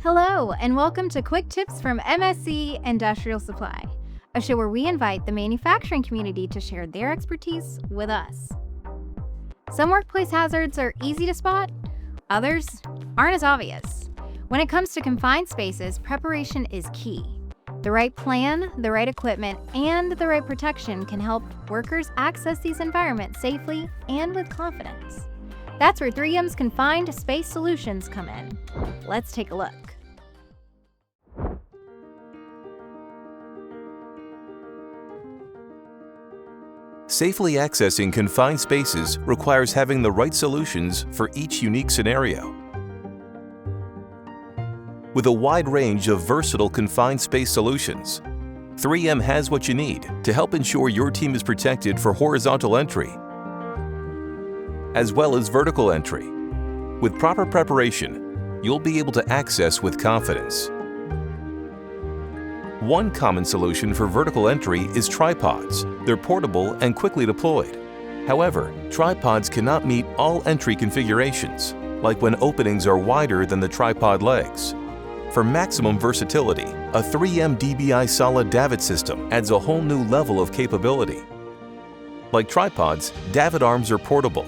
Hello, and welcome to Quick Tips from MSC Industrial Supply, a show where we invite the manufacturing community to share their expertise with us. Some workplace hazards are easy to spot, others aren't as obvious. When it comes to confined spaces, preparation is key. The right plan, the right equipment, and the right protection can help workers access these environments safely and with confidence. That's where 3M's Confined Space Solutions come in. Let's take a look. Safely accessing confined spaces requires having the right solutions for each unique scenario. With a wide range of versatile confined space solutions, 3M has what you need to help ensure your team is protected for horizontal entry, as well as vertical entry. With proper preparation, you'll be able to access with confidence. One common solution for vertical entry is tripods. They're portable and quickly deployed. However, tripods cannot meet all entry configurations, like when openings are wider than the tripod legs. For maximum versatility, a 3M DBI-SALA davit system adds a whole new level of capability. Like tripods, davit arms are portable,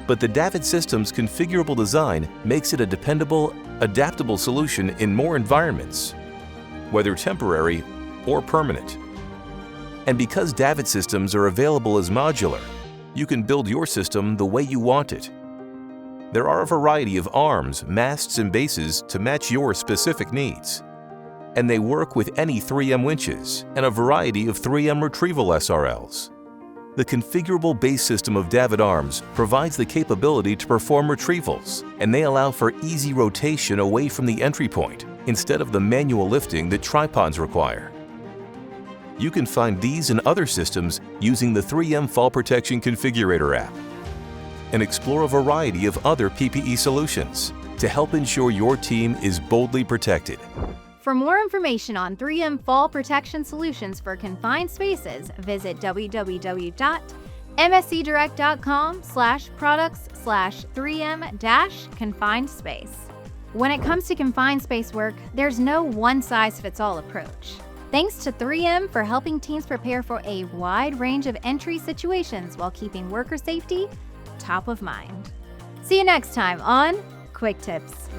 but the davit system's configurable design makes it a dependable, adaptable solution in more environments, whether temporary or permanent. And because davit systems are available as modular, you can build your system the way you want it. There are a variety of arms, masts, and bases to match your specific needs. And they work with any 3M winches and a variety of 3M Retrieval SRLs. The configurable base system of davit arms provides the capability to perform retrievals, and they allow for easy rotation away from the entry point instead of the manual lifting that tripods require. You can find these and other systems using the 3M Fall Protection Configurator app, and explore a variety of other PPE solutions to help ensure your team is boldly protected. For more information on 3M Fall Protection Solutions for confined spaces, visit www.mscdirect.com/products/3M-confined space. When it comes to confined space work, there's no one-size-fits-all approach. Thanks to 3M for helping teams prepare for a wide range of entry situations while keeping worker safety top of mind. See you next time on Quick Tips.